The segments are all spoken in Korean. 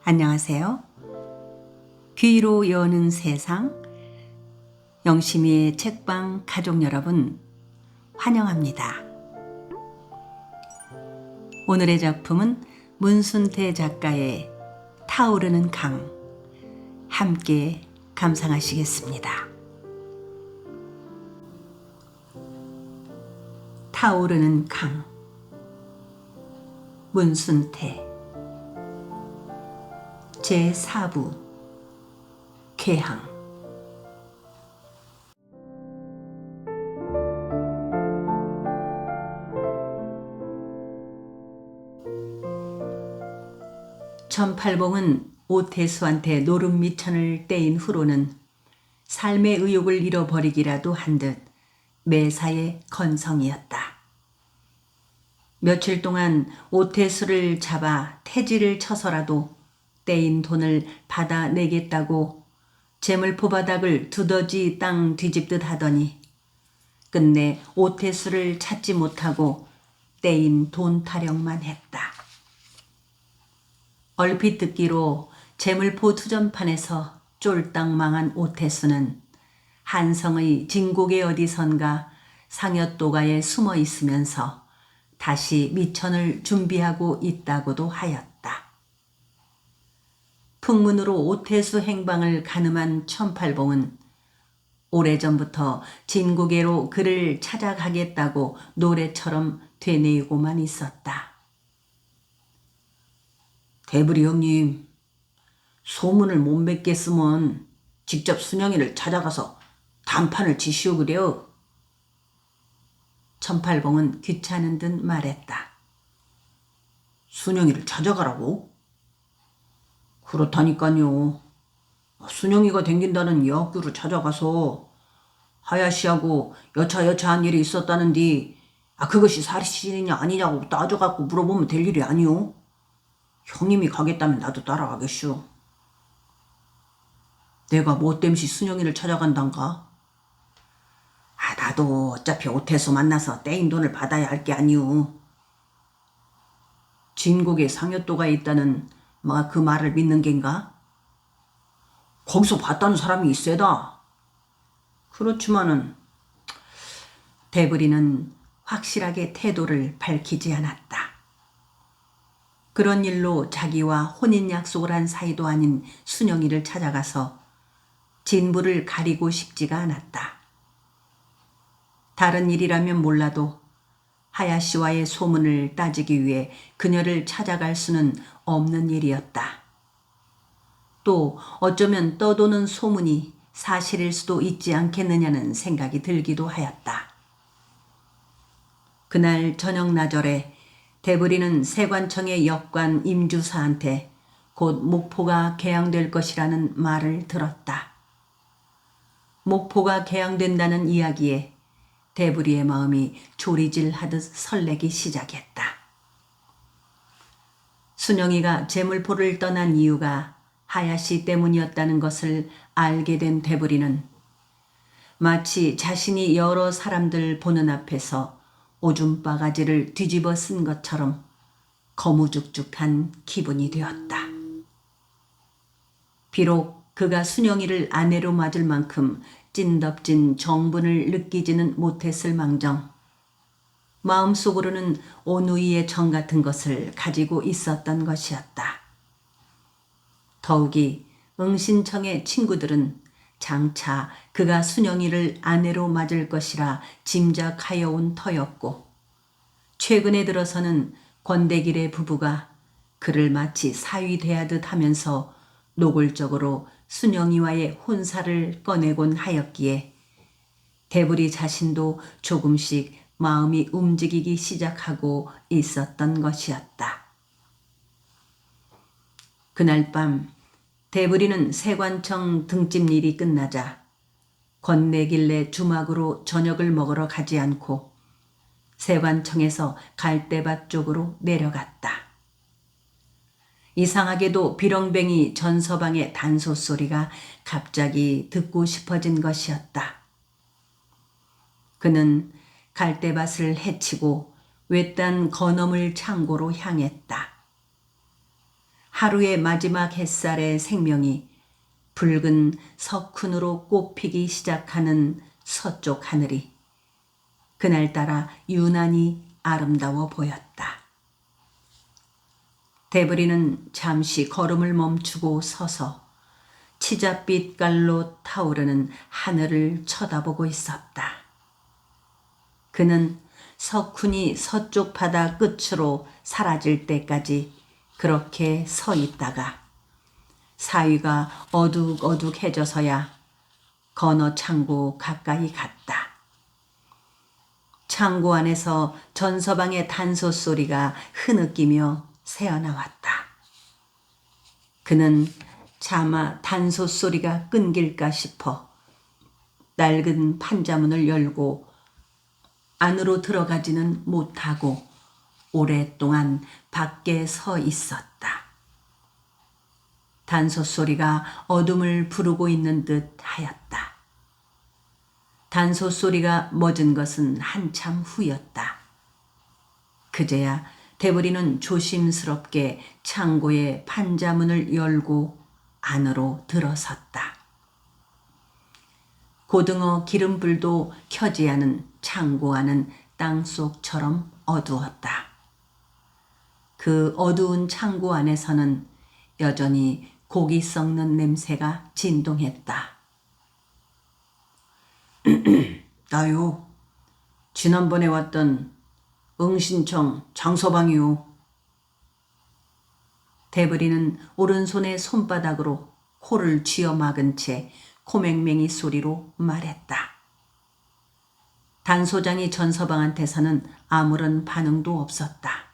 안녕하세요. 귀로 여는 세상, 영심이의 책방 가족 여러분, 환영합니다. 오늘의 작품은 문순태 작가의 타오르는 강, 함께 감상하시겠습니다. 타오르는 강, 문순태 제4부 쾌항. 천팔봉은 오태수한테 노름미천을 떼인 후로는 삶의 의욕을 잃어버리기라도 한 듯 매사에 건성이었다. 며칠 동안 오태수를 잡아 태지를 쳐서라도 떼인 돈을 받아내겠다고 재물포 바닥을 두더지 땅 뒤집듯 하더니 끝내 오태수를 찾지 못하고 떼인 돈 타령만 했다. 얼핏 듣기로 재물포 투전판에서 쫄딱 망한 오태수는 한성의 진곡의 어디선가 상여도가에 숨어 있으면서 다시 미천을 준비하고 있다고도 하였다. 풍문으로 오태수 행방을 가늠한 천팔봉은 오래전부터 진국에로 그를 찾아가겠다고 노래처럼 되뇌이고만 있었다. 대부리 형님, 소문을 못 맺겠으면 직접 순영이를 찾아가서 단판을 지시오 그래요. 천팔봉은 귀찮은 듯 말했다. 순영이를 찾아가라고? 그렇다니까요. 순영이가 댕긴다는 여학교를 찾아가서 하야시하고 여차여차한 일이 있었다는디 그것이 사실이냐 아니냐고 따져갖고 물어보면 될 일이 아니오. 형님이 가겠다면 나도 따라가겠슈. 내가 뭐 땜시 순영이를 찾아간단가? 나도 어차피 오태수 만나서 떼인 돈을 받아야 할 게 아니오. 진국에 상여도가 있다는 그 말을 믿는 겐가? 거기서 봤다는 사람이 있어다. 그렇지만은 대부리는 확실하게 태도를 밝히지 않았다. 그런 일로 자기와 혼인 약속을 한 사이도 아닌 순영이를 찾아가서 진부를 가리고 싶지가 않았다. 다른 일이라면 몰라도 하야시와의 소문을 따지기 위해 그녀를 찾아갈 수는 없는 일이었다. 또 어쩌면 떠도는 소문이 사실일 수도 있지 않겠느냐는 생각이 들기도 하였다. 그날 저녁 나절에 대부리는 세관청의 역관 임주사한테 곧 목포가 개항될 것이라는 말을 들었다. 목포가 개항된다는 이야기에 대부리의 마음이 조리질하듯 설레기 시작했다. 순영이가 재물포를 떠난 이유가 하야시 때문이었다는 것을 알게 된 대부리는 마치 자신이 여러 사람들 보는 앞에서 오줌 바가지를 뒤집어 쓴 것처럼 거무죽죽한 기분이 되었다. 비록 그가 순영이를 아내로 맞을 만큼 찐덕진 정분을 느끼지는 못했을 망정 마음속으로는 온누이의 정 같은 것을 가지고 있었던 것이었다. 더욱이 응신청의 친구들은 장차 그가 순영이를 아내로 맞을 것이라 짐작하여 온 터였고 최근에 들어서는 권대길의 부부가 그를 마치 사위 대하듯 하면서 노골적으로 순영이와의 혼사를 꺼내곤 하였기에 대부리 자신도 조금씩 마음이 움직이기 시작하고 있었던 것이었다. 그날 밤 대부리는 세관청 등짐 일이 끝나자 권내길래 주막으로 저녁을 먹으러 가지 않고 세관청에서 갈대밭 쪽으로 내려갔다. 이상하게도 비렁뱅이 전서방의 단소 소리가 갑자기 듣고 싶어진 것이었다. 그는 갈대밭을 헤치고 외딴 거너물 창고로 향했다. 하루의 마지막 햇살의 생명이 붉은 석훈으로 꽃피기 시작하는 서쪽 하늘이 그날따라 유난히 아름다워 보였다. 대브리는 잠시 걸음을 멈추고 서서 치자빛깔로 타오르는 하늘을 쳐다보고 있었다. 그는 석훈이 서쪽 바다 끝으로 사라질 때까지 그렇게 서 있다가 사위가 어둑어둑해져서야 건어 창고 가까이 갔다. 창고 안에서 전서방의 단소 소리가 흐느끼며 새어나왔다. 그는 차마 단소 소리가 끊길까 싶어 낡은 판자문을 열고 안으로 들어가지는 못하고 오랫동안 밖에 서 있었다. 단소 소리가 어둠을 부르고 있는 듯 하였다. 단소 소리가 멎은 것은 한참 후였다. 그제야 대부리는 조심스럽게 창고의 판자문을 열고 안으로 들어섰다. 고등어 기름불도 켜지 않은 창고 안은 땅속처럼 어두웠다. 그 어두운 창고 안에서는 여전히 고기 썩는 냄새가 진동했다. 나요. 지난번에 왔던 응신청 장서방이요. 대부리는 오른손의 손바닥으로 코를 쥐어 막은 채 코맹맹이 소리로 말했다. 단소장이 전서방한테서는 아무런 반응도 없었다.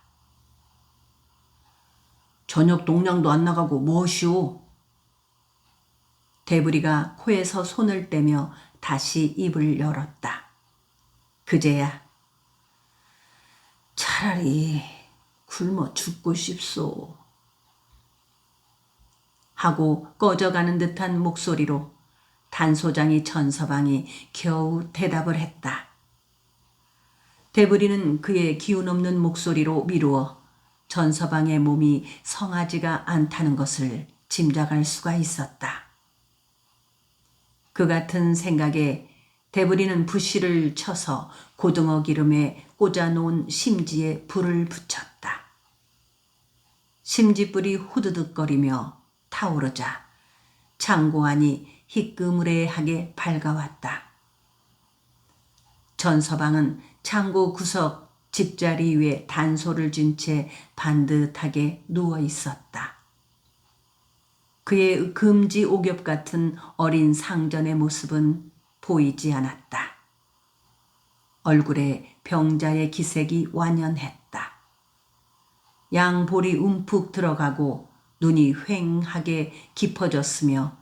저녁 농량도 안 나가고 무엇이오? 대부리가 코에서 손을 떼며 다시 입을 열었다. 그제야 차라리 굶어 죽고 싶소 하고 꺼져가는 듯한 목소리로 단소장이 전서방이 겨우 대답을 했다. 대부리는 그의 기운 없는 목소리로 미루어 전서방의 몸이 성하지가 않다는 것을 짐작할 수가 있었다. 그 같은 생각에 대부리는 부시를 쳐서 고등어 기름에 꽂아놓은 심지에 불을 붙였다. 심지불이 후드득거리며 타오르자 창고 안이 희끄무레하게 밝아왔다. 전서방은 창고 구석 집자리 위에 단소를 쥔 채 반듯하게 누워 있었다. 그의 금지 오겹 같은 어린 상전의 모습은 보이지 않았다. 얼굴에 병자의 기색이 완연했다. 양볼이 움푹 들어가고 눈이 휑하게 깊어졌으며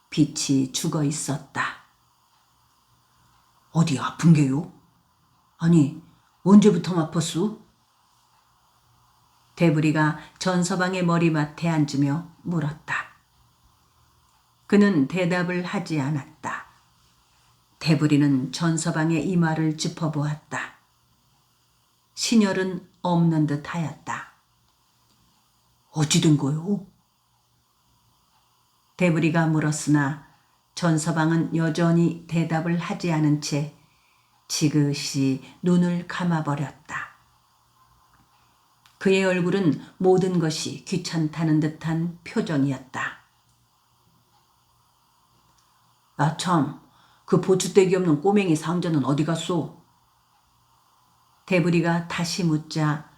빛이 죽어 있었다. 어디 아픈 게요? 아니, 언제부터 아팠소? 대부리가 전서방의 머리맡에 앉으며 물었다. 그는 대답을 하지 않았다. 대부리는 전서방의 이마를 짚어보았다. 신혈은 없는 듯 하였다. 어찌 된 거요? 대부리가 물었으나 전서방은 여전히 대답을 하지 않은 채 지그시 눈을 감아버렸다. 그의 얼굴은 모든 것이 귀찮다는 듯한 표정이었다. 참, 그 보추떼기 없는 꼬맹이 상전은 어디 갔소? 대부리가 다시 묻자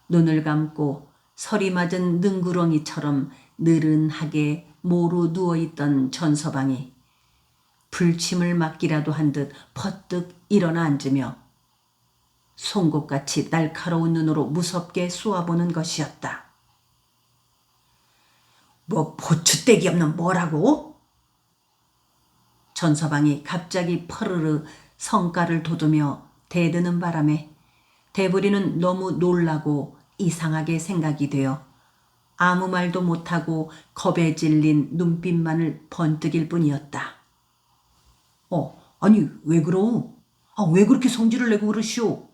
눈을 감고 서리 맞은 능구렁이처럼 느른하게 모루 누워있던 전서방이 불침을 맞기라도 한 듯 퍼뜩 일어나 앉으며 송곳같이 날카로운 눈으로 무섭게 쏘아보는 것이었다. 뭐 보추떼기 없는 뭐라고? 전서방이 갑자기 퍼르르 성깔을 돋우며 대드는 바람에 대부리는 너무 놀라고 이상하게 생각이 되어 아무 말도 못하고 겁에 질린 눈빛만을 번뜩일 뿐이었다. 아니 왜 그러? 왜 그렇게 성질을 내고 그러시오?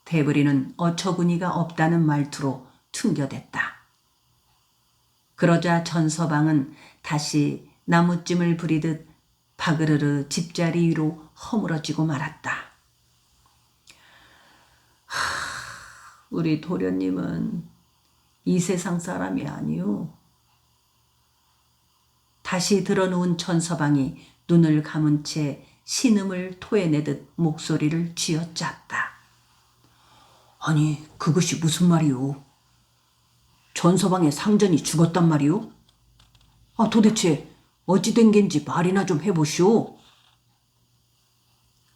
대부리는 어처구니가 없다는 말투로 퉁겨댔다. 그러자 전서방은 다시 나무찜을 부리듯 바그르르 집자리 위로 허물어지고 말았다. 우리 도련님은 이 세상 사람이 아니오. 다시 들어누운 전서방이 눈을 감은 채 신음을 토해내듯 목소리를 쥐어짰다. 아니, 그것이 무슨 말이오? 전서방의 상전이 죽었단 말이오? 도대체 어찌 된 겐지 말이나 좀 해보시오.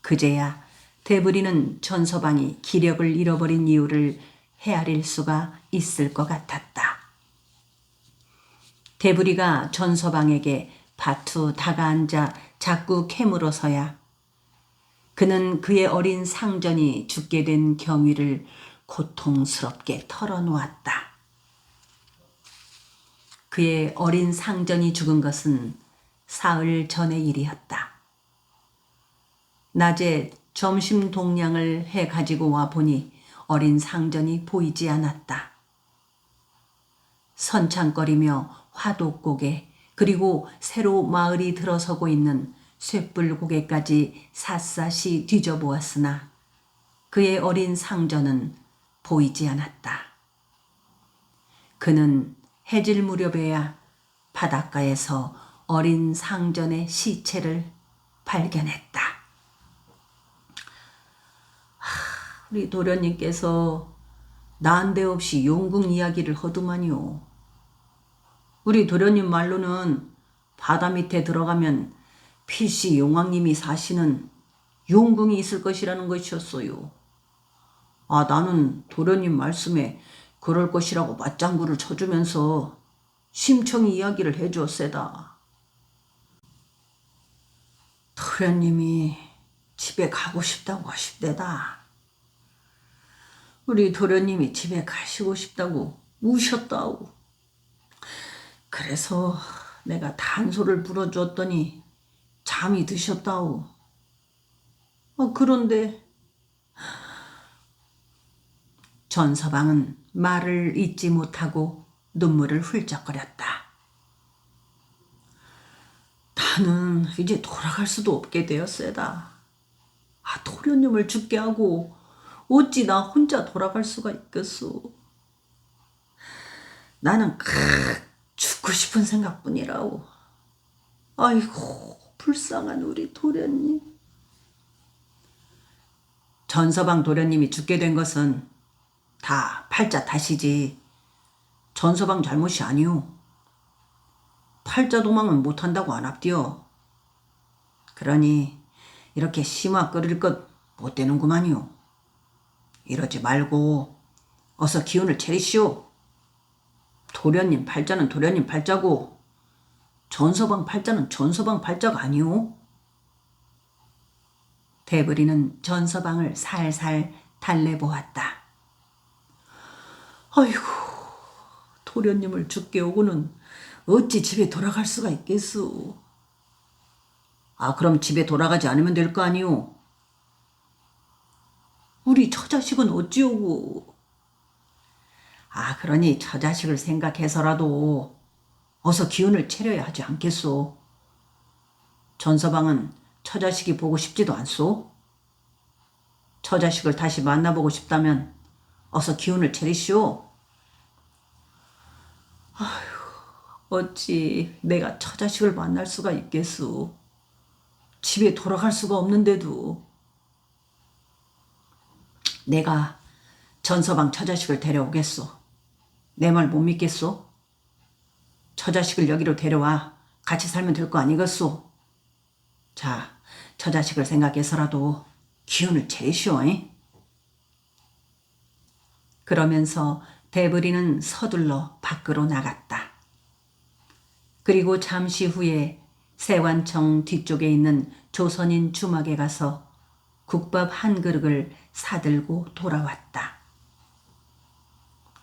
그제야 대부리는 전서방이 기력을 잃어버린 이유를 헤아릴 수가 있을 것 같았다. 대부리가 전서방에게 바투 다가앉아 자꾸 캐물어서야 그는 그의 어린 상전이 죽게 된 경위를 고통스럽게 털어놓았다. 그의 어린 상전이 죽은 것은 사흘 전의 일이었다. 낮에 점심 동량을 해 가지고 와 보니 어린 상전이 보이지 않았다. 선창거리며 화독고개 그리고 새로 마을이 들어서고 있는 쇳불고개까지 샅샅이 뒤져보았으나 그의 어린 상전은 보이지 않았다. 그는 해질 무렵에야 바닷가에서 어린 상전의 시체를 발견했다. 우리 도련님께서 난데없이 용궁 이야기를 하더만요. 우리 도련님 말로는 바다 밑에 들어가면 필시 용왕님이 사시는 용궁이 있을 것이라는 것이었어요. 나는 도련님 말씀에 그럴 것이라고 맞장구를 쳐주면서 심청이 이야기를 해주었세다. 도련님이 집에 가고 싶다고 하십대다. 우리 도련님이 집에 가시고 싶다고 우셨다오. 그래서 내가 단소를 불어주었더니 잠이 드셨다오. 그런데 전서방은 말을 잇지 못하고 눈물을 훌쩍거렸다. 나는 이제 돌아갈 수도 없게 되었세다. 도련님을 죽게 하고 어찌 나 혼자 돌아갈 수가 있겠소. 나는 죽고 싶은 생각뿐이라오. 아이고, 불쌍한 우리 도련님. 전서방 도련님이 죽게 된 것은 다 팔자 탓이지 전서방 잘못이 아니오. 팔자 도망은 못한다고 안 합디요. 그러니 이렇게 심화 끓일 것 못 되는구만요. 이러지 말고 어서 기운을 차리시오. 도련님 팔자는 도련님 팔자고 전서방 팔자는 전서방 팔자가 아니오. 대부리는 전서방을 살살 달래보았다. 아이고, 도련님을 죽게 오고는 어찌 집에 돌아갈 수가 있겠소. 그럼 집에 돌아가지 않으면 될 거 아니오. 우리 처자식은 어찌오고. 그러니 처자식을 생각해서라도 어서 기운을 차려야 하지 않겠소. 전서방은 처자식이 보고 싶지도 않소. 처자식을 다시 만나보고 싶다면 어서 기운을 차리시오. 어찌 내가 처자식을 만날 수가 있겠소. 집에 돌아갈 수가 없는데도. 내가 전서방 처자식을 데려오겠소. 내 말 못 믿겠소? 처자식을 여기로 데려와 같이 살면 될 거 아니겠소? 자, 처자식을 생각해서라도 기운을 차리시오. 그러면서 대부리는 서둘러 밖으로 나갔다. 그리고 잠시 후에 세관청 뒤쪽에 있는 조선인 주막에 가서 국밥 한 그릇을 사들고 돌아왔다.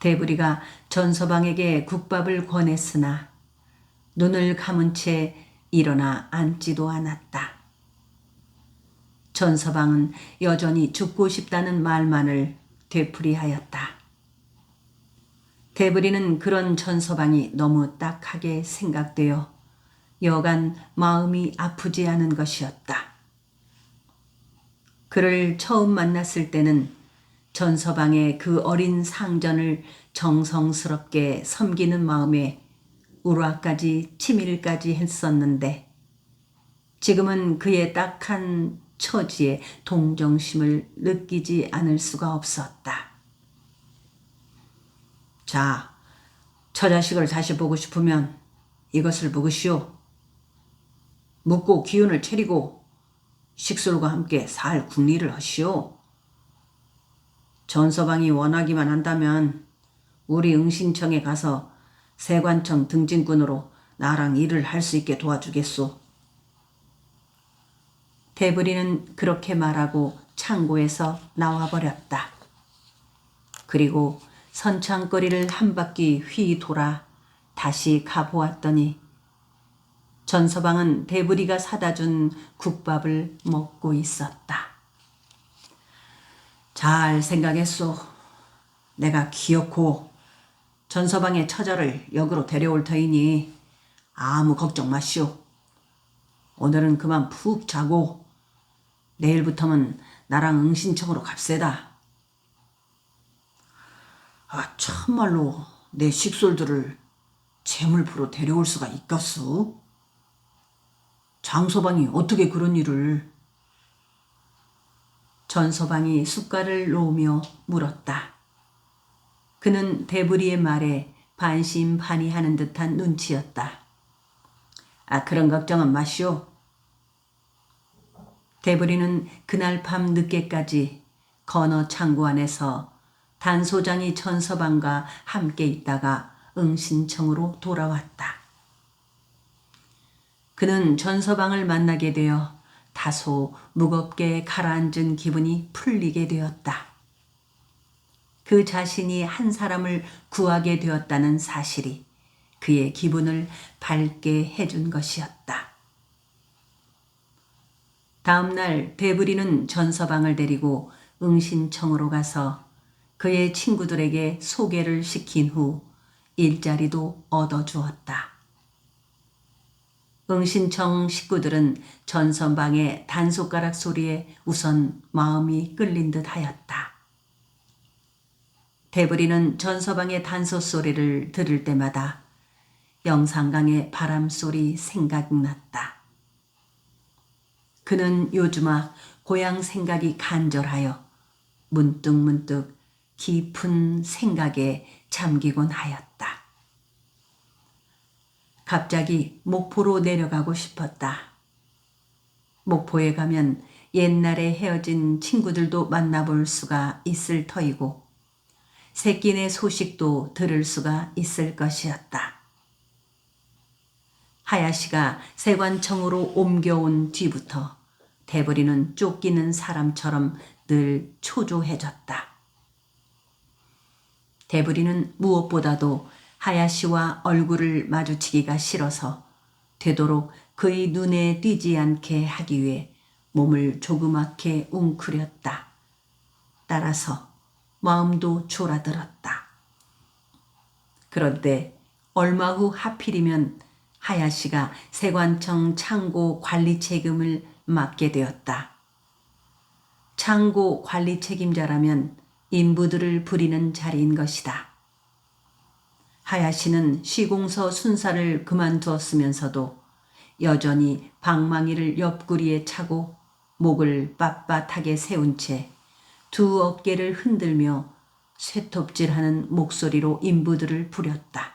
대부리가 전서방에게 국밥을 권했으나 눈을 감은 채 일어나 앉지도 않았다. 전서방은 여전히 죽고 싶다는 말만을 되풀이하였다. 대부리는 그런 전서방이 너무 딱하게 생각되어 여간 마음이 아프지 않은 것이었다. 그를 처음 만났을 때는 전서방의 그 어린 상전을 정성스럽게 섬기는 마음에 우라까지 치밀까지 했었는데 지금은 그의 딱한 처지에 동정심을 느끼지 않을 수가 없었다. 자, 저 자식을 다시 보고 싶으면 이것을 먹으시오. 묵고 기운을 차리고 식술과 함께 살 궁리를 하시오. 전서방이 원하기만 한다면 우리 응신청에 가서 세관청 등진꾼으로 나랑 일을 할 수 있게 도와주겠소. 대부리는 그렇게 말하고 창고에서 나와버렸다. 그리고 선창거리를 한 바퀴 휘 돌아 다시 가보았더니 전서방은 대부리가 사다 준 국밥을 먹고 있었다. 잘 생각했소. 내가 기어코 전서방의 처자를 역으로 데려올 터이니 아무 걱정 마시오. 오늘은 그만 푹 자고 내일부터는 나랑 응신청으로 갑세다. 참말로 내 식솔들을 재물포로 데려올 수가 있겠소? 장서방이 어떻게 그런 일을? 전서방이 숟갈을 놓으며 물었다. 그는 대부리의 말에 반신반의하는 듯한 눈치였다. 그런 걱정은 마시오. 대부리는 그날 밤 늦게까지 건어 창고 안에서 단소장이 전서방과 함께 있다가 응신청으로 돌아왔다. 그는 전서방을 만나게 되어 다소 무겁게 가라앉은 기분이 풀리게 되었다. 그 자신이 한 사람을 구하게 되었다는 사실이 그의 기분을 밝게 해준 것이었다. 다음 날 대부리는 전서방을 데리고 응신청으로 가서 그의 친구들에게 소개를 시킨 후 일자리도 얻어주었다. 응신청 식구들은 전서방의 단손가락 소리에 우선 마음이 끌린 듯 하였다. 대부리는 전서방의 단소 소리를 들을 때마다 영산강의 바람소리 생각났다. 그는 요즘아 고향 생각이 간절하여 문득문득 깊은 생각에 잠기곤 하였다. 갑자기 목포로 내려가고 싶었다. 목포에 가면 옛날에 헤어진 친구들도 만나볼 수가 있을 터이고 새끼네 소식도 들을 수가 있을 것이었다. 하야시가 세관청으로 옮겨온 뒤부터 대부리는 쫓기는 사람처럼 늘 초조해졌다. 대부리는 무엇보다도 하야시와 얼굴을 마주치기가 싫어서 되도록 그의 눈에 띄지 않게 하기 위해 몸을 조그맣게 웅크렸다. 따라서 마음도 졸아들었다. 그런데 얼마 후 하필이면 하야시가 세관청 창고 관리 책임을 맡게 되었다. 창고 관리 책임자라면 인부들을 부리는 자리인 것이다. 하야시는 시공서 순사를 그만두었으면서도 여전히 방망이를 옆구리에 차고 목을 빳빳하게 세운 채 두 어깨를 흔들며 쇠톱질하는 목소리로 인부들을 부렸다.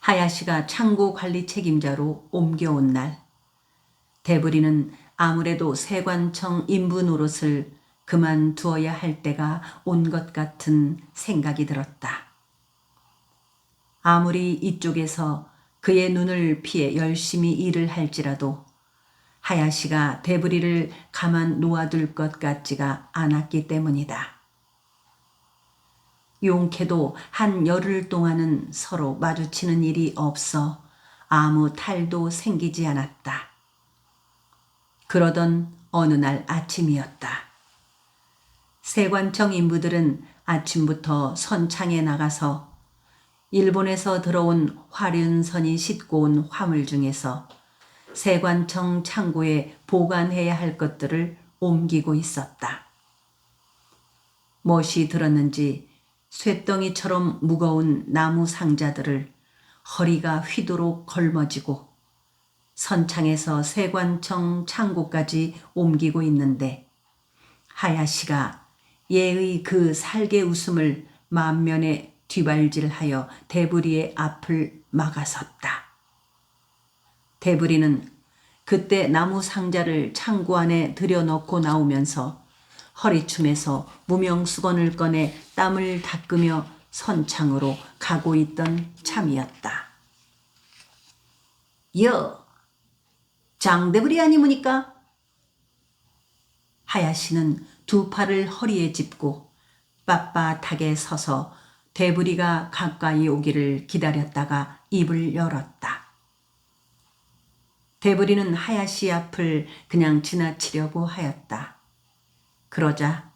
하야시가 창고 관리 책임자로 옮겨온 날 대부리는 아무래도 세관청 인부 노릇을 그만두어야 할 때가 온 것 같은 생각이 들었다. 아무리 이쪽에서 그의 눈을 피해 열심히 일을 할지라도 하야시가 대부리를 가만 놓아둘 것 같지가 않았기 때문이다. 용케도 한 열흘 동안은 서로 마주치는 일이 없어 아무 탈도 생기지 않았다. 그러던 어느 날 아침이었다. 세관청 인부들은 아침부터 선창에 나가서 일본에서 들어온 화륜선이 싣고 온 화물 중에서 세관청 창고에 보관해야 할 것들을 옮기고 있었다. 무엇이 들었는지 쇳덩이처럼 무거운 나무 상자들을 허리가 휘도록 걸머지고 선창에서 세관청 창고까지 옮기고 있는데 하야시가 얘의 그 살개 웃음을 만면에 뒤발질하여 대부리의 앞을 막아섰다. 대부리는 그때 나무 상자를 창고 안에 들여넣고 나오면서 허리춤에서 무명수건을 꺼내 땀을 닦으며 선창으로 가고 있던 참이었다. 여, 장대부리 아니무니까? 하야시는 두 팔을 허리에 짚고 빳빳하게 서서 대부리가 가까이 오기를 기다렸다가 입을 열었다. 대부리는 하야시 앞을 그냥 지나치려고 하였다. 그러자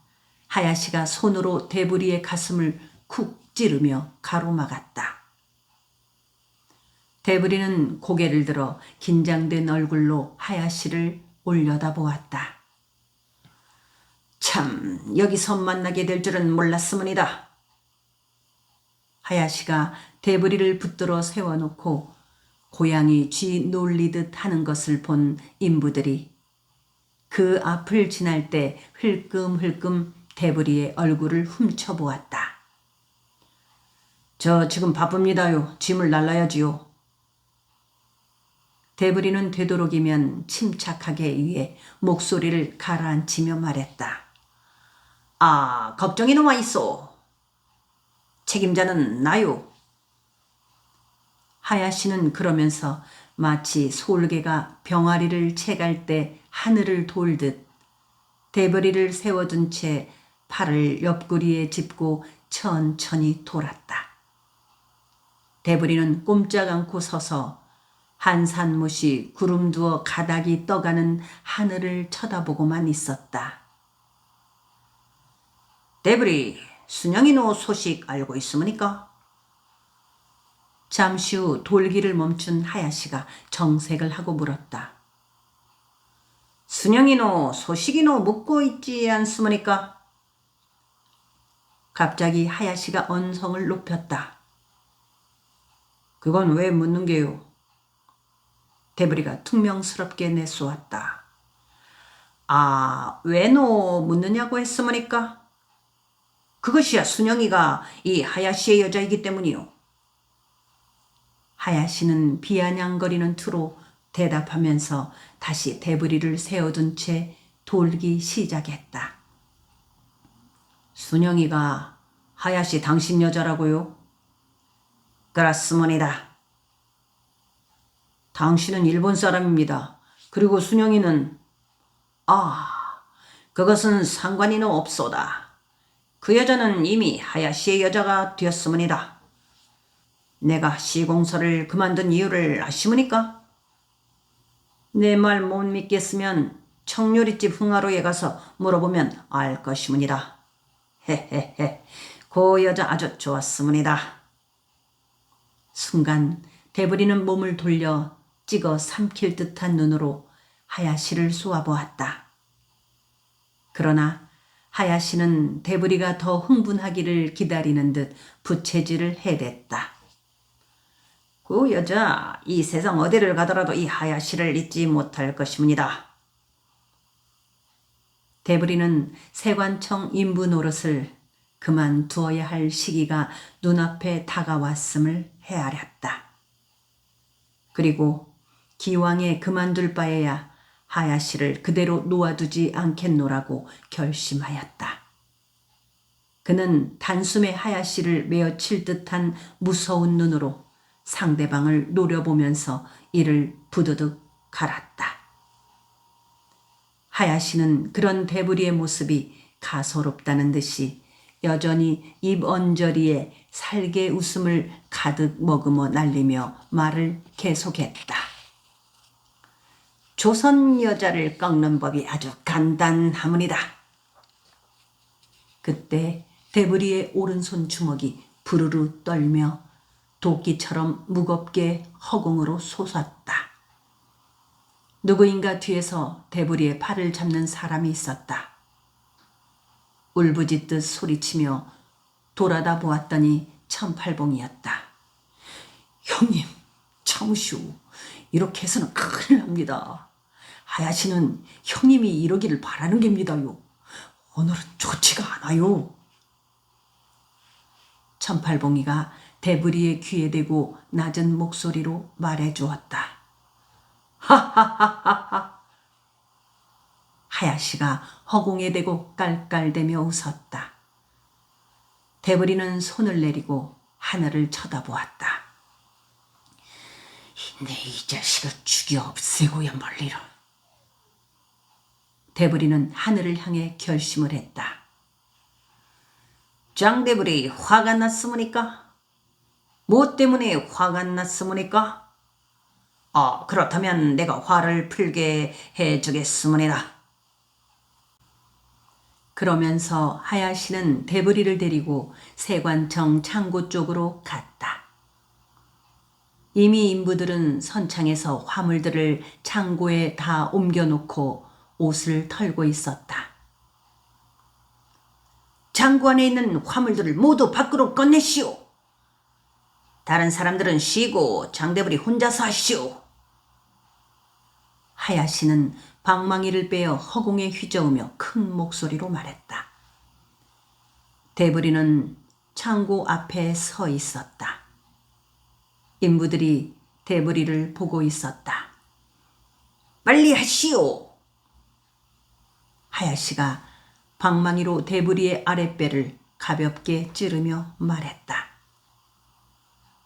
하야시가 손으로 대부리의 가슴을 쿡 찌르며 가로막았다. 대부리는 고개를 들어 긴장된 얼굴로 하야시를 올려다보았다. 참, 여기서 만나게 될 줄은 몰랐으문이다. 하야시가 대부리를 붙들어 세워놓고 고양이 쥐 놀리듯 하는 것을 본 인부들이 그 앞을 지날 때 흘끔흘끔 대부리의 얼굴을 훔쳐보았다. 저 지금 바쁩니다요. 짐을 날라야지요. 대부리는 되도록이면 침착하게 위에 목소리를 가라앉히며 말했다. 아, 걱정이 너무 있어. 책임자는 나요. 하야시는 그러면서 마치 솔개가 병아리를 채갈 때 하늘을 돌듯 대부리를 세워둔 채 팔을 옆구리에 짚고 천천히 돌았다. 대부리는 꼼짝 않고 서서 한산못이 구름 두어 가닥이 떠가는 하늘을 쳐다보고만 있었다. 대부리, 순영이노 소식 알고 있으니까? 잠시 후 돌기를 멈춘 하야시가 정색을 하고 물었다. 순영이노 소식이노 묻고 있지 않습니까? 갑자기 하야시가 언성을 높였다. 그건 왜 묻는 게요? 대부리가 퉁명스럽게 내쏘았다. 아, 왜노 묻느냐고 했으니까? 그것이야 순영이가 이 하야시의 여자이기 때문이요. 하야시는 비아냥거리는 투로 대답하면서 다시 대부리를 세워둔 채 돌기 시작했다. 순영이가 하야시 당신 여자라고요? 그렇습니다. 당신은 일본 사람입니다. 그리고 순영이는 그것은 상관이는 없소다. 그 여자는 이미 하야시의 여자가 되었으므니다. 내가 시공사를 그만둔 이유를 아시므니까? 내 말 못 믿겠으면 청요리집 흥하로에 가서 물어보면 알 것이므니다. 헤헤헤, 그 여자 아주 좋았으므니다. 순간 대부리는 몸을 돌려 찍어 삼킬 듯한 눈으로 하야시를 쏘아보았다. 그러나 하야시는 대부리가 더 흥분하기를 기다리는 듯 부채질을 해댔다. 그 여자 이 세상 어디를 가더라도 이 하야시를 잊지 못할 것입니다. 대부리는 세관청 인부 노릇을 그만두어야 할 시기가 눈앞에 다가왔음을 헤아렸다. 그리고 기왕에 그만둘 바에야 하야시를 그대로 놓아두지 않겠노라고 결심하였다. 그는 단숨에 하야시를 메어칠 듯한 무서운 눈으로 상대방을 노려보면서 이를 부드득 갈았다. 하야시는 그런 대부리의 모습이 가소롭다는 듯이 여전히 입 언저리에 살게 웃음을 가득 머금어 날리며 말을 계속했다. 조선 여자를 꺾는 법이 아주 간단하문이다. 그때 대부리의 오른손 주먹이 부르르 떨며 도끼처럼 무겁게 허공으로 솟았다. 누구인가 뒤에서 대부리의 팔을 잡는 사람이 있었다. 울부짖듯 소리치며 돌아다 보았더니 천팔봉이었다. 형님, 참으시오. 이렇게 해서는 큰일 납니다. 하야시는 형님이 이러기를 바라는 겁니다요. 오늘은 좋지가 않아요. 천팔봉이가 대부리의 귀에 대고 낮은 목소리로 말해주었다. 하하하하하. 하야시가 허공에 대고 깔깔대며 웃었다. 대부리는 손을 내리고 하늘을 쳐다보았다. 내 이 자식을 죽여 없애고야 말리라. 대부리는 하늘을 향해 결심을 했다. 장대부리 화가 났습니까? 뭐 때문에 화가 났습니까? 그렇다면 내가 화를 풀게 해주겠습니다. 그러면서 하야시는 대부리를 데리고 세관청 창고 쪽으로 갔다. 이미 인부들은 선창에서 화물들을 창고에 다 옮겨놓고 옷을 털고 있었다. 창고 안에 있는 화물들을 모두 밖으로 꺼내시오. 다른 사람들은 쉬고 장대부리 혼자서 하시오. 하야시는 방망이를 빼어 허공에 휘저으며 큰 목소리로 말했다. 대부리는 창고 앞에 서 있었다. 인부들이 대부리를 보고 있었다. 빨리 하시오. 하야시가 방망이로 대부리의 아랫배를 가볍게 찌르며 말했다.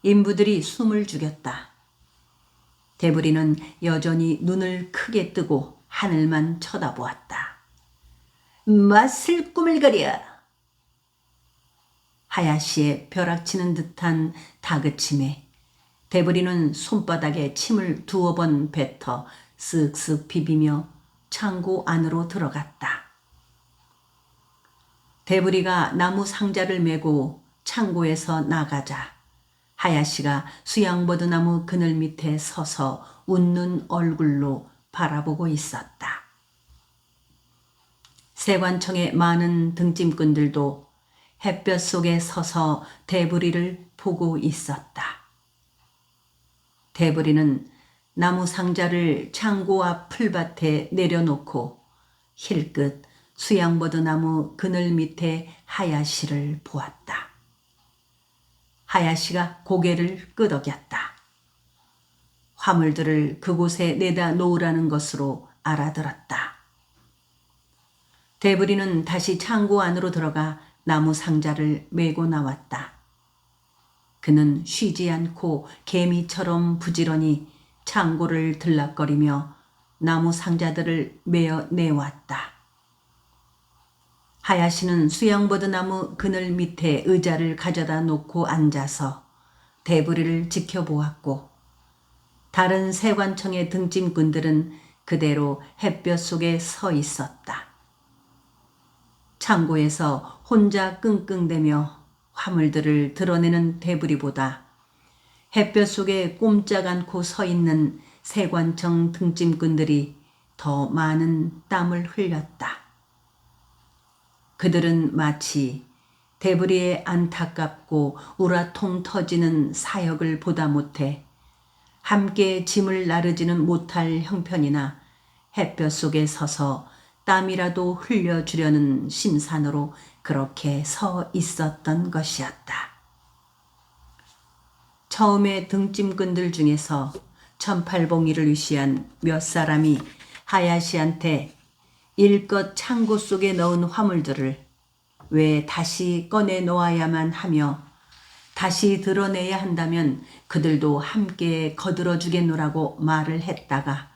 인부들이 숨을 죽였다. 대부리는 여전히 눈을 크게 뜨고 하늘만 쳐다보았다. 맛을 꾸물거려. 하야시의 벼락치는 듯한 다그침에 대부리는 손바닥에 침을 두어 번 뱉어 쓱쓱 비비며 창고 안으로 들어갔다. 대부리가 나무 상자를 메고 창고에서 나가자 하야시가 수양버드나무 그늘 밑에 서서 웃는 얼굴로 바라보고 있었다. 세관청의 많은 등짐꾼들도 햇볕 속에 서서 대부리를 보고 있었다. 대부리는 나무 상자를 창고 앞 풀밭에 내려놓고 힐끗 수양버드나무 그늘 밑에 하야시를 보았다. 하야시가 고개를 끄덕였다. 화물들을 그곳에 내다 놓으라는 것으로 알아들었다. 대부리는 다시 창고 안으로 들어가 나무 상자를 메고 나왔다. 그는 쉬지 않고 개미처럼 부지런히 창고를 들락거리며 나무 상자들을 메어 내왔다. 하야시는 수양버드나무 그늘 밑에 의자를 가져다 놓고 앉아서 대부리를 지켜보았고 다른 세관청의 등짐꾼들은 그대로 햇볕 속에 서 있었다. 창고에서 혼자 끙끙대며 화물들을 드러내는 대부리보다 햇볕 속에 꼼짝 않고 서 있는 세관청 등짐꾼들이 더 많은 땀을 흘렸다. 그들은 마치 대부리의 안타깝고 우라통 터지는 사역을 보다 못해 함께 짐을 나르지는 못할 형편이나 햇볕 속에 서서 땀이라도 흘려주려는 심산으로 그렇게 서 있었던 것이었다. 처음에 등짐꾼들 중에서 천팔봉이를 위시한 몇 사람이 하야시한테 일껏 창고 속에 넣은 화물들을 왜 다시 꺼내 놓아야만 하며 다시 드러내야 한다면 그들도 함께 거들어 주겠노라고 말을 했다가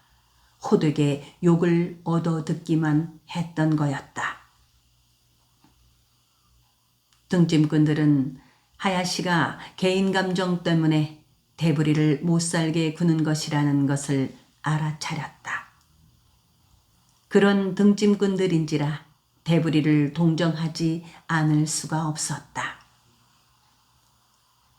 호되게 욕을 얻어듣기만 했던 거였다. 등짐꾼들은 하야시가 개인 감정 때문에 대부리를 못살게 구는 것이라는 것을 알아차렸다. 그런 등짐꾼들인지라 대부리를 동정하지 않을 수가 없었다.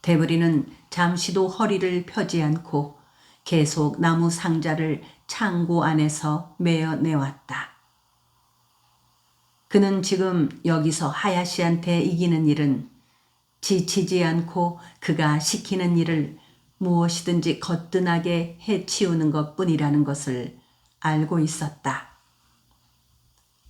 대부리는 잠시도 허리를 펴지 않고 계속 나무 상자를 창고 안에서 메어내왔다. 그는 지금 여기서 하야시한테 이기는 일은 지치지 않고 그가 시키는 일을 무엇이든지 거뜬하게 해치우는 것뿐이라는 것을 알고 있었다.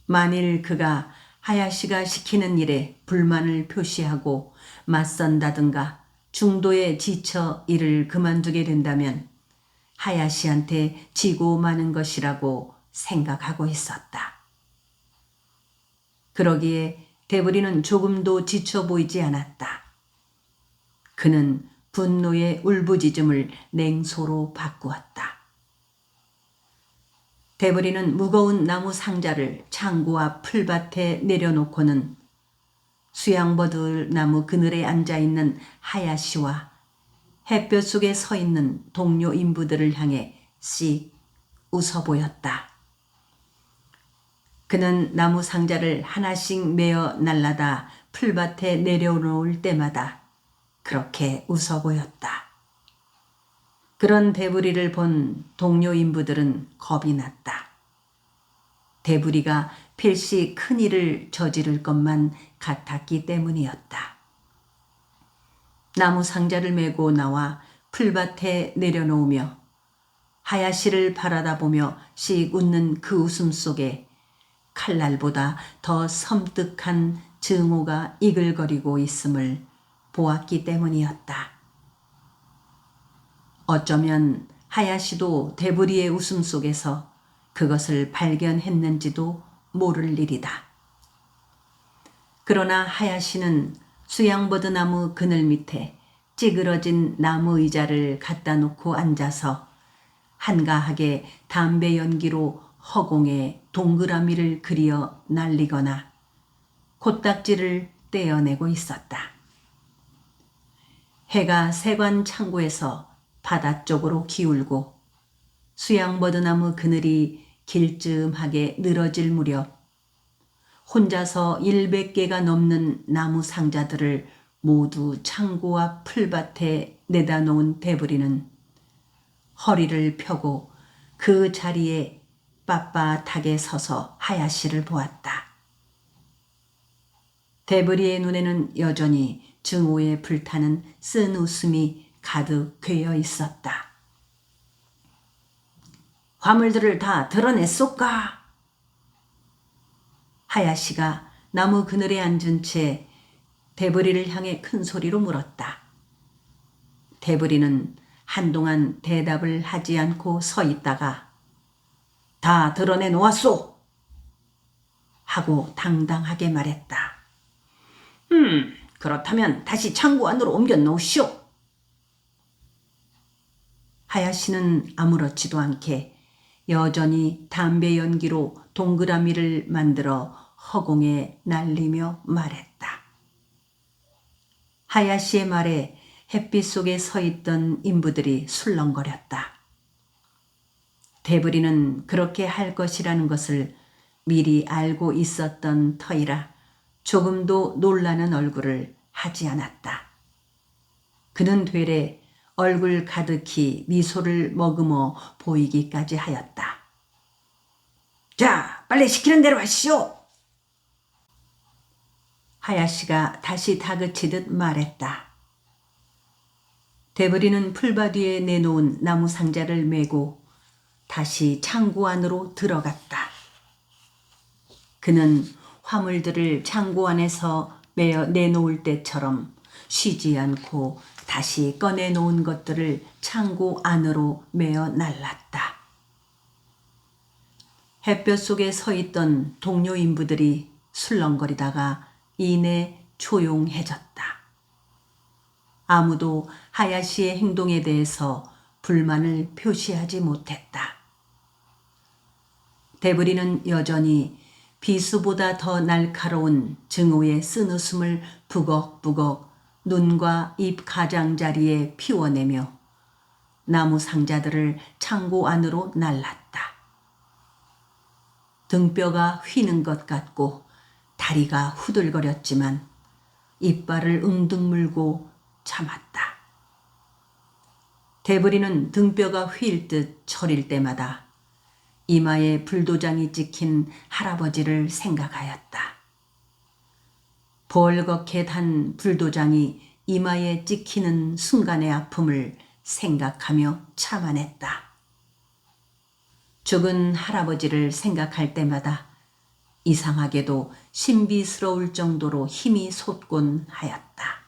만일 그가 하야시가 시키는 일에 불만을 표시하고 맞선다든가 중도에 지쳐 일을 그만두게 된다면 하야시한테 지고 마는 것이라고 생각하고 있었다. 그러기에 대부리는 조금도 지쳐 보이지 않았다. 그는 분노의 울부짖음을 냉소로 바꾸었다. 대부리는 무거운 나무 상자를 창고 앞 풀밭에 내려놓고는 수양버들 나무 그늘에 앉아있는 하야시와 햇볕 속에 서 있는 동료 인부들을 향해 씩 웃어 보였다. 그는 나무 상자를 하나씩 메어 날라다 풀밭에 내려놓을 때마다 그렇게 웃어 보였다. 그런 대부리를 본 동료 인부들은 겁이 났다. 대부리가 필시 큰 일을 저지를 것만 같았기 때문이었다. 나무 상자를 메고 나와 풀밭에 내려놓으며 하야시를 바라다 보며 씩 웃는 그 웃음 속에 칼날보다 더 섬뜩한 증오가 이글거리고 있음을 보았기 때문이었다. 어쩌면 하야시도 대부리의 웃음 속에서 그것을 발견했는지도 모를 일이다. 그러나 하야시는 수양버드 나무 그늘 밑에 찌그러진 나무 의자를 갖다 놓고 앉아서 한가하게 담배 연기로 허공에 동그라미를 그리어 날리거나 코딱지를 떼어내고 있었다. 해가 세관 창고에서 바다 쪽으로 기울고 수양버드나무 그늘이 길쯤하게 늘어질 무렵 혼자서 100개가 넘는 나무 상자들을 모두 창고 앞 풀밭에 내다 놓은 대부리는 허리를 펴고 그 자리에 빳빳하게 서서 하야시를 보았다. 대부리의 눈에는 여전히 증오에 불타는 쓴 웃음이 가득 괴어 있었다. 화물들을 다 드러냈소까? 하야시가 나무 그늘에 앉은 채 대부리를 향해 큰 소리로 물었다. 대부리는 한동안 대답을 하지 않고 서 있다가 다 드러내 놓았소! 하고 당당하게 말했다. 그렇다면 다시 창고 안으로 옮겨 놓으시오. 하야시는 아무렇지도 않게 여전히 담배 연기로 동그라미를 만들어 허공에 날리며 말했다. 하야시의 말에 햇빛 속에 서 있던 인부들이 술렁거렸다. 대부리는 그렇게 할 것이라는 것을 미리 알고 있었던 터이라 조금도 놀라는 얼굴을 하지 않았다. 그는 되레 얼굴 가득히 미소를 머금어 보이기까지 하였다. 자, 빨리 시키는 대로 하시오. 하야시가 다시 다그치듯 말했다. 대부리는 풀밭 위에 내놓은 나무 상자를 메고 다시 창고 안으로 들어갔다. 그는 화물들을 창고 안에서 메어 내놓을 때처럼 쉬지 않고 다시 꺼내놓은 것들을 창고 안으로 메어 날랐다. 햇볕 속에 서 있던 동료 인부들이 술렁거리다가 이내 조용해졌다. 아무도 하야시의 행동에 대해서 불만을 표시하지 못했다. 대부리는 여전히 비수보다 더 날카로운 증오의 쓴웃음을 부걱부걱 눈과 입 가장자리에 피워내며 나무 상자들을 창고 안으로 날랐다. 등뼈가 휘는 것 같고 다리가 후들거렸지만 이빨을 웅둥 물고 참았다. 대부리는 등뼈가 휘일 듯 저릴 때마다 이마에 불도장이 찍힌 할아버지를 생각하였다. 벌겋게 단 불도장이 이마에 찍히는 순간의 아픔을 생각하며 참아냈다. 죽은 할아버지를 생각할 때마다 이상하게도 신비스러울 정도로 힘이 솟곤 하였다.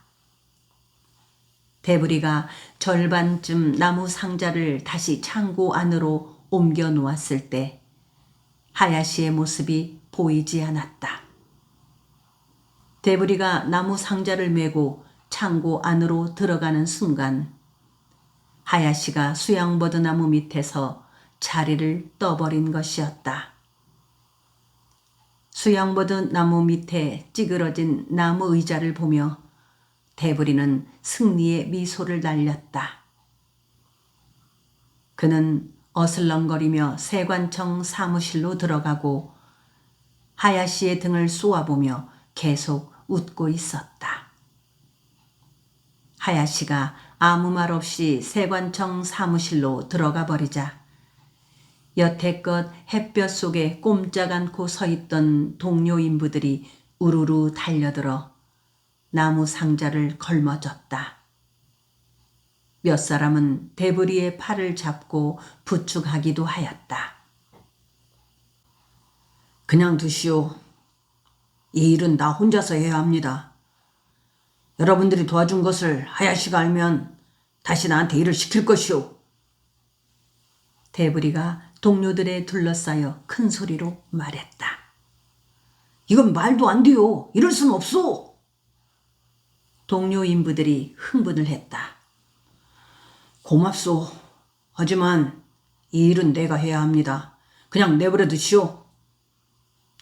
대부리가 절반쯤 나무 상자를 다시 창고 안으로 옮겨 놓았을 때 하야시의 모습이 보이지 않았다. 대부리가 나무 상자를 메고 창고 안으로 들어가는 순간 하야시가 수양버드 나무 밑에서 자리를 떠버린 것이었다. 수양버드 나무 밑에 찌그러진 나무 의자를 보며 대부리는 승리의 미소를 날렸다. 그는 어슬렁거리며 세관청 사무실로 들어가고 하야시의 등을 쏘아보며 계속 웃고 있었다. 하야시가 아무 말 없이 세관청 사무실로 들어가 버리자 여태껏 햇볕 속에 꼼짝 않고 서 있던 동료 인부들이 우르르 달려들어 나무 상자를 걸머졌다. 몇 사람은 대부리의 팔을 잡고 부축하기도 하였다. 그냥 두시오. 이 일은 나 혼자서 해야 합니다. 여러분들이 도와준 것을 하야시가 알면 다시 나한테 일을 시킬 것이오. 대부리가 동료들에 둘러싸여 큰 소리로 말했다. 이건 말도 안 돼요. 이럴 순 없소. 동료 인부들이 흥분을 했다. 고맙소. 하지만 이 일은 내가 해야 합니다. 그냥 내버려 두시오.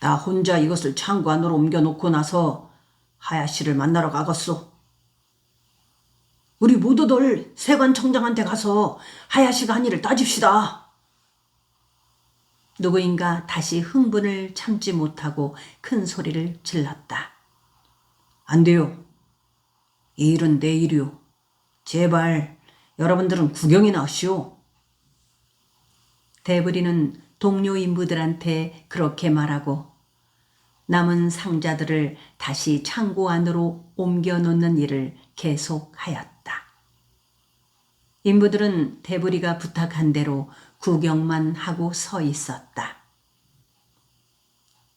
나 혼자 이것을 창고 안으로 옮겨놓고 나서 하야시를 만나러 가겠소. 우리 모두들 세관청장한테 가서 하야시가 한 일을 따집시다. 누구인가 다시 흥분을 참지 못하고 큰 소리를 질렀다. 안 돼요. 이 일은 내 일이오. 제발 여러분들은 구경이나 하시오. 대부리는 동료 인부들한테 그렇게 말하고 남은 상자들을 다시 창고 안으로 옮겨 놓는 일을 계속하였다. 인부들은 대부리가 부탁한 대로 구경만 하고 서 있었다.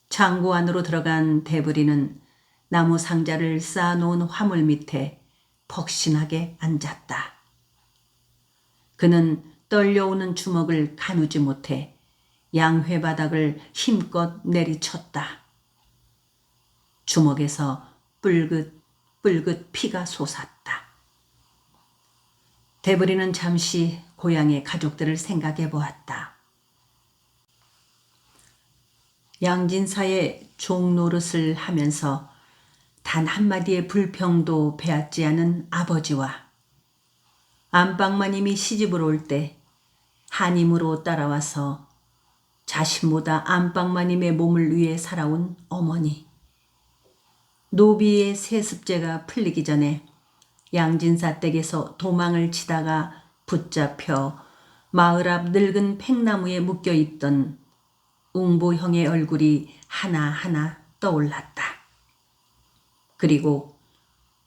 창고 안으로 들어간 대부리는 나무 상자를 쌓아놓은 화물 밑에 퍽신하게 앉았다. 그는 떨려오는 주먹을 가누지 못해 양회바닥을 힘껏 내리쳤다. 주먹에서 뿔긋 피가 솟았다. 대부리는 잠시 고향의 가족들을 생각해 보았다. 양진사의 종노릇을 하면서 단 한마디의 불평도 배웠지 않은 아버지와 안방마님이 시집을 올 때 한임으로 따라와서 자신보다 안방마님의 몸을 위해 살아온 어머니, 노비의 세습제가 풀리기 전에 양진사 댁에서 도망을 치다가 붙잡혀 마을 앞 늙은 팽나무에 묶여있던 웅보형의 얼굴이 하나하나 떠올랐다. 그리고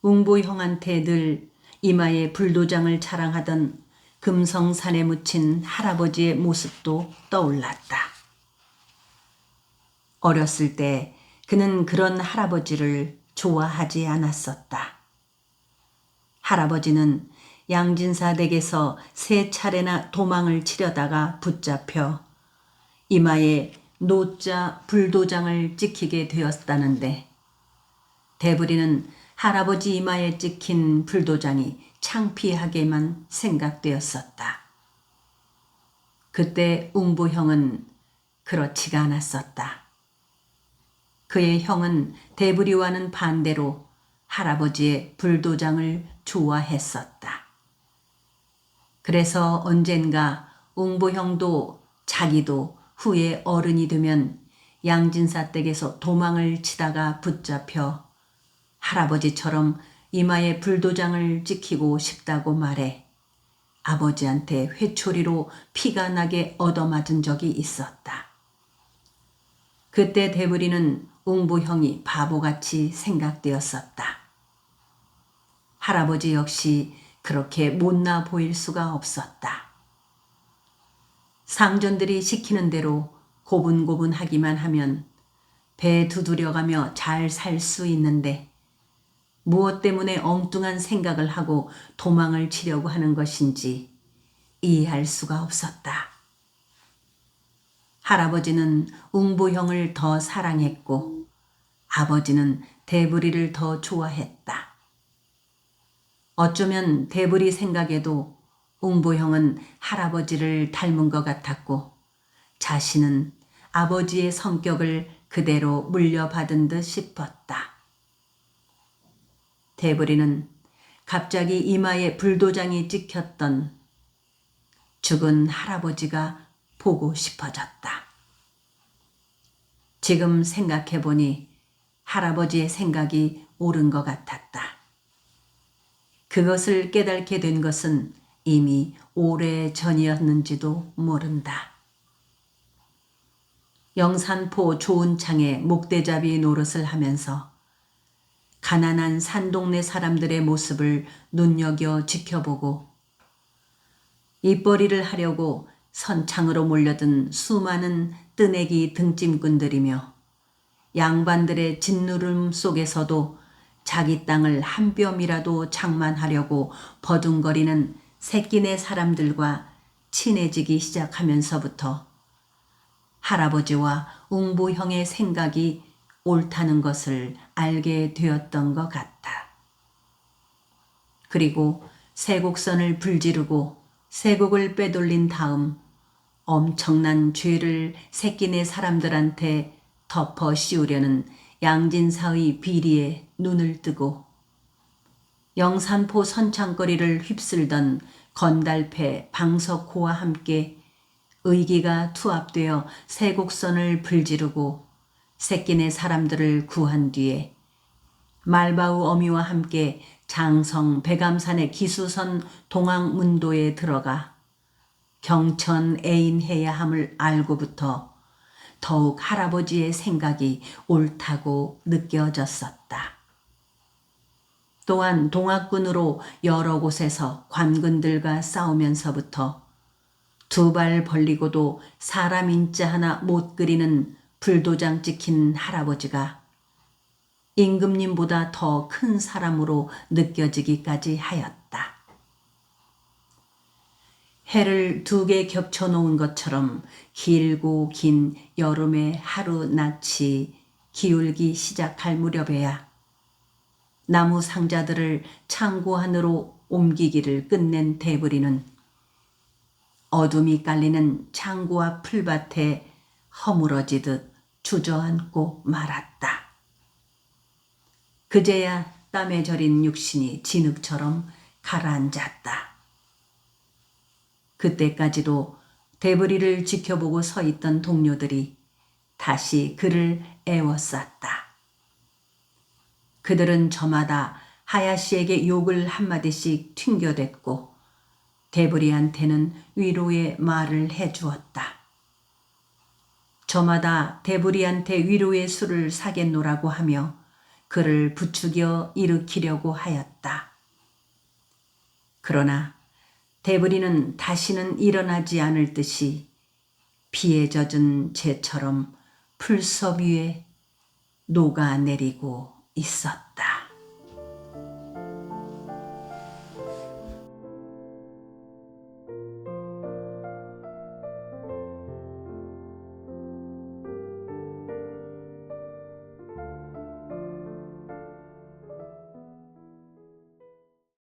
웅보형한테 늘 이마에 불도장을 자랑하던 금성산에 묻힌 할아버지의 모습도 떠올랐다. 어렸을 때 그는 그런 할아버지를 좋아하지 않았었다. 할아버지는 양진사 댁에서 3차례나 도망을 치려다가 붙잡혀 이마에 노자 불도장을 찍히게 되었다는데 대부리는 할아버지 이마에 찍힌 불도장이 창피하게만 생각되었었다. 그때 웅부형은 그렇지가 않았었다. 그의 형은 대부리와는 반대로 할아버지의 불도장을 좋아했었다. 그래서 언젠가 웅보형도 자기도 후에 어른이 되면 양진사 댁에서 도망을 치다가 붙잡혀 할아버지처럼 이마에 불도장을 찍히고 싶다고 말해 아버지한테 회초리로 피가 나게 얻어맞은 적이 있었다. 그때 대부리는 웅부형이 바보같이 생각되었었다. 할아버지 역시 그렇게 못나 보일 수가 없었다. 상전들이 시키는 대로 고분고분하기만 하면 배 두드려가며 잘 살 수 있는데 무엇 때문에 엉뚱한 생각을 하고 도망을 치려고 하는 것인지 이해할 수가 없었다. 할아버지는 웅부형을 더 사랑했고 아버지는 대부리를 더 좋아했다. 어쩌면 대부리 생각에도 웅부형은 할아버지를 닮은 것 같았고 자신은 아버지의 성격을 그대로 물려받은 듯 싶었다. 대부리는 갑자기 이마에 불도장이 찍혔던 죽은 할아버지가 보고 싶어졌다. 지금 생각해보니 할아버지의 생각이 옳은 것 같았다. 그것을 깨닫게 된 것은 이미 오래 전이었는지도 모른다. 영산포 좋은 창에 목대잡이 노릇을 하면서 가난한 산동네 사람들의 모습을 눈여겨 지켜보고 입벌이를 하려고 선창으로 몰려든 수많은 뜨내기 등짐꾼들이며 양반들의 짓누름 속에서도 자기 땅을 한 뼘이라도 장만하려고 버둥거리는 새끼네 사람들과 친해지기 시작하면서부터 할아버지와 웅부형의 생각이 옳다는 것을 알게 되었던 것 같다. 그리고 세곡선을 불지르고 세곡을 빼돌린 다음 엄청난 죄를 새끼네 사람들한테 덮어 씌우려는 양진사의 비리에 눈을 뜨고 영산포 선창거리를 휩쓸던 건달패 방석호와 함께 의기가 투합되어 세곡선을 불지르고 새끼네 사람들을 구한 뒤에 말바우 어미와 함께 장성 백암산의 기수선 동학문도에 들어가 경천 애인해야 함을 알고부터 더욱 할아버지의 생각이 옳다고 느껴졌었다. 또한 동학군으로 여러 곳에서 관군들과 싸우면서부터 두 발 벌리고도 사람 인자 하나 못 그리는 불도장 찍힌 할아버지가 임금님보다 더 큰 사람으로 느껴지기까지 하였다. 해를 두 개 겹쳐 놓은 것처럼 길고 긴 여름의 하루 낮이 기울기 시작할 무렵에야 나무 상자들을 창고 안으로 옮기기를 끝낸 대부리는 어둠이 깔리는 창고 앞 풀밭에 허물어지듯 주저앉고 말았다. 그제야 땀에 절인 육신이 진흙처럼 가라앉았다. 그때까지도 대부리를 지켜보고 서 있던 동료들이 다시 그를 애워쌌다. 그들은 저마다 하야시에게 욕을 한마디씩 튕겨댔고 대부리한테는 위로의 말을 해주었다. 저마다 대부리한테 위로의 술을 사겠노라고 하며 그를 부추겨 일으키려고 하였다. 그러나 대부리는 다시는 일어나지 않을 듯이 피에 젖은 재처럼 풀섭 위에 녹아내리고 있었다.